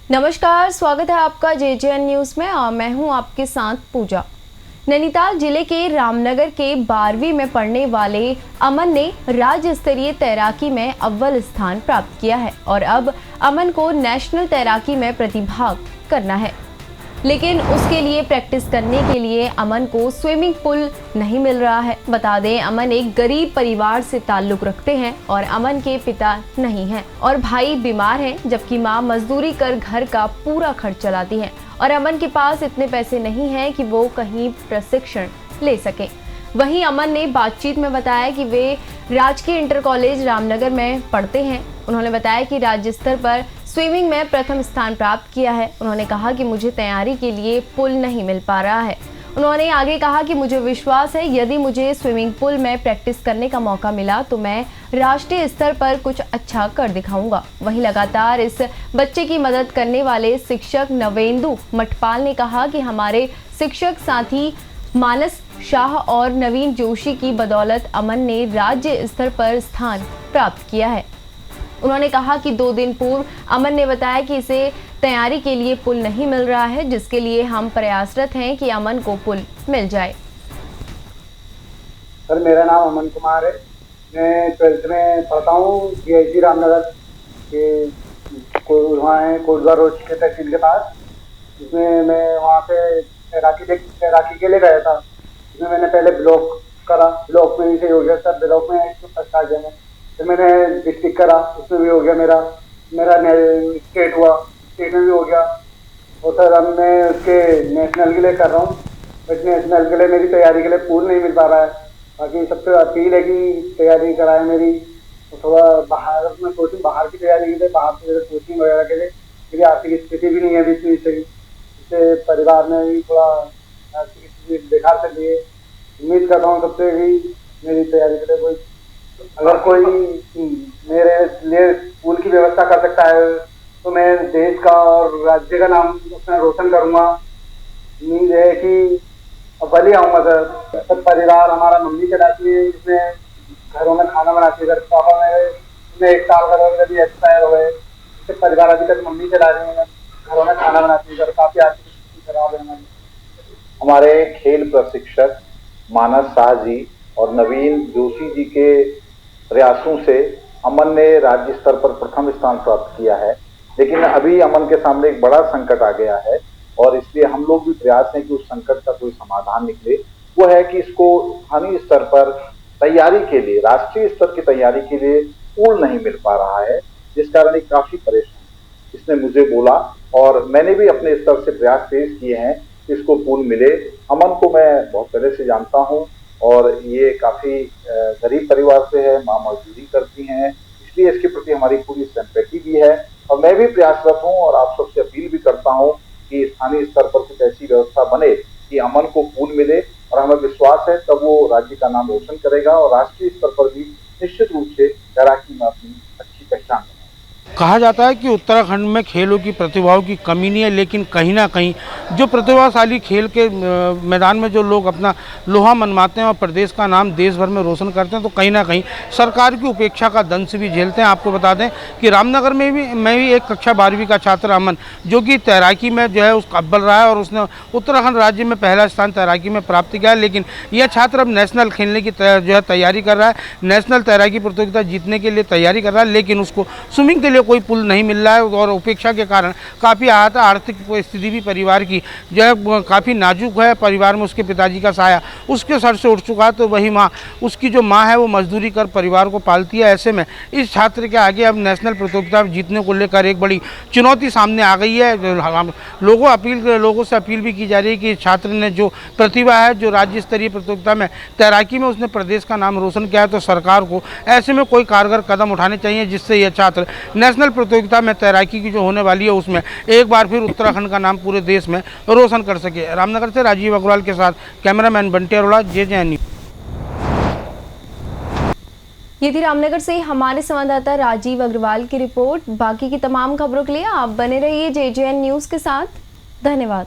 नमस्कार, स्वागत है आपका जेजेएन न्यूज़ में और मैं हूं आपके साथ पूजा। नैनीताल जिले के रामनगर के 12वीं में पढ़ने वाले अमन ने राज्य स्तरीय तैराकी में अव्वल स्थान प्राप्त किया है और अब अमन को नेशनल तैराकी में प्रतिभाग करना है, लेकिन उसके लिए प्रैक्टिस करने के लिए अमन को स्विमिंग पूल नहीं मिल रहा है। बता दें, अमन एक गरीब परिवार से ताल्लुक रखते हैं और अमन के पिता नहीं हैं और भाई बीमार हैं, जबकि मां मजदूरी कर घर का पूरा खर्च चलाती हैं और अमन के पास इतने पैसे नहीं हैं कि वो कहीं प्रशिक्षण ले सके। वहीं अमन ने बातचीत में बताया कि वे राजकीय इंटर कॉलेज रामनगर में पढ़ते हैं। उन्होंने बताया कि राज्य स्तर पर स्विमिंग में प्रथम स्थान प्राप्त किया है। उन्होंने कहा कि मुझे तैयारी के लिए पूल नहीं मिल पा रहा है। उन्होंने आगे कहा कि मुझे विश्वास है यदि मुझे स्विमिंग पूल में प्रैक्टिस करने का मौका मिला तो मैं राष्ट्रीय स्तर पर कुछ अच्छा कर दिखाऊंगा। वहीं लगातार इस बच्चे की मदद करने वाले शिक्षक नवेंदु मठपाल ने कहा कि हमारे शिक्षक साथी मानस शाह और नवीन जोशी की बदौलत अमन ने राज्य स्तर पर स्थान प्राप्त किया है। उन्होंने कहा कि 2 दिन पूर्व अमन ने बताया कि इसे तैयारी के लिए पुल नहीं मिल रहा है, जिसके लिए हम प्रयासरत हैं कि अमन को पुल मिल जाए। सर, मेरा नाम अमन कुमार है। मैं 12th में पढ़ता हूँ GIC रामनगर के वहाँ है कोटद्वार रोड के तहसील के पास। जिसमें मैं वहाँ पे तैराकी के लिए गया था। जिसमें मैंने पहले ब्लॉक करा, ब्लॉक में से हो गया सर, ब्लॉक में फर्स्ट आ गया मैं। फिर मैंने डिस्ट्रिक्ट करा, उसमें भी हो गया मेरा स्टेट हुआ, स्टेट में भी हो गया। और सर अब मैं उसके नेशनल के लिए कर रहा हूँ, बट नेशनल के लिए मेरी तैयारी के लिए पूल नहीं मिल पा रहा है। बाकी सबसे अपील है कि तैयारी कराए मेरी। तो थोड़ा बाहर में कोचिंग, बाहर की तैयारी के लिए, बाहर से कोचिंग वगैरह के लिए मेरी आर्थिक स्थिति भी नहीं है अभी इतनी सही। इससे परिवार में भी थोड़ा आर्थिक स्थिति बेकार कर दी है। उम्मीद करता हूँ सबसे भी मेरी तैयारी के लिए अगर कोई मेरे लिए स्कूल की व्यवस्था कर सकता है तो मैं देश का और राज्य का नाम अपना रोशन करूंगा। उम्मीद है कि अव्वल ही आऊंगा सर। सब परिवार हमारा मम्मी चलाती है, जिसमें घरों में खाना बनाती है। पापा में 1 साल का भी एक्सपायर हो गए, इससे परिवार अभी तक मम्मी चला रही है, घरों में खाना बनाती है। काफी आर्थिक स्थिति खराब है हमारे खेल प्रशिक्षक मानस शाह जी और नवीन जोशी जी के प्रयासों से अमन ने राज्य स्तर पर प्रथम स्थान प्राप्त किया है। लेकिन अभी अमन के सामने एक बड़ा संकट आ गया है और इसलिए हम लोग भी प्रयास हैं कि उस संकट का कोई समाधान निकले। वो है कि इसको स्थानीय स्तर पर तैयारी के लिए, राष्ट्रीय स्तर की तैयारी के लिए पूल नहीं मिल पा रहा है, जिस कारण एक काफी परेशान इसने मुझे बोला और मैंने भी अपने स्तर से प्रयास तेज किए हैं कि इसको पूल मिले। अमन को मैं बहुत पहले से जानता हूँ और ये काफी गरीब परिवार से है, माँ मजदूरी करती हैं, इसलिए इसके प्रति हमारी पूरी सिंपैथी भी है। और मैं भी प्रयासरत हूँ और आप सबसे अपील भी करता हूँ कि स्थानीय स्तर पर कुछ ऐसी व्यवस्था बने कि अमन को पूल मिले और हमें विश्वास है तब वो राज्य का नाम रोशन करेगा और राष्ट्रीय स्तर पर भी निश्चित रूप से तैराकी में अपनी अच्छी पहचान। कहा जाता है कि उत्तराखंड में खेलों की प्रतिभाओं की कमी नहीं है, लेकिन कहीं ना कहीं जो प्रतिभाशाली खेल के मैदान में जो लोग अपना लोहा मनवाते हैं और प्रदेश का नाम देश भर में रोशन करते हैं, तो कहीं ना कहीं सरकार की उपेक्षा का दंश भी झेलते हैं। आपको बता दें कि रामनगर में भी मैं भी एक कक्षा 12वीं का छात्र अमन, जो कि तैराकी में जो है उसका अव्वल रहा है और उसने उत्तराखंड राज्य में पहला स्थान तैराकी में प्राप्त किया है। लेकिन यह छात्र अब नेशनल खेलने की जो है तैयारी कर रहा है, नेशनल तैराकी प्रतियोगिता जीतने के लिए तैयारी कर रहा है, लेकिन उसको स्विमिंग के लिए कोई पुल नहीं मिल रहा है और उपेक्षा के कारण काफ़ी आर्थिक स्थिति भी परिवार की जो है काफ़ी नाजुक है। परिवार में उसके पिताजी का साया उसके सर से उठ चुका है, तो वही माँ, उसकी जो माँ है वो मजदूरी कर परिवार को पालती है। ऐसे में इस छात्र के आगे अब नेशनल प्रतियोगिता जीतने को लेकर एक बड़ी चुनौती सामने आ गई है। लोगों से अपील भी की जा रही है कि छात्र ने जो प्रतिभा है, जो राज्य स्तरीय प्रतियोगिता में तैराकी में उसने प्रदेश का नाम रोशन किया है, तो सरकार को ऐसे में कोई कारगर कदम उठाने चाहिए जिससे यह छात्र नेशनल प्रतियोगिता में तैराकी की जो होने वाली है उसमें एक बार फिर उत्तराखंड का नाम पूरे देश में रोशन कर सके। रामनगर से राजीव अग्रवाल के साथ cameraman Bunty Arora, JJN news. ये थी रामनगर से हमारे संवाददाता राजीव अग्रवाल की रिपोर्ट। बाकी की तमाम खबरों के लिए आप बने रहिए जेजेएन न्यूज़ के साथ। धन्यवाद।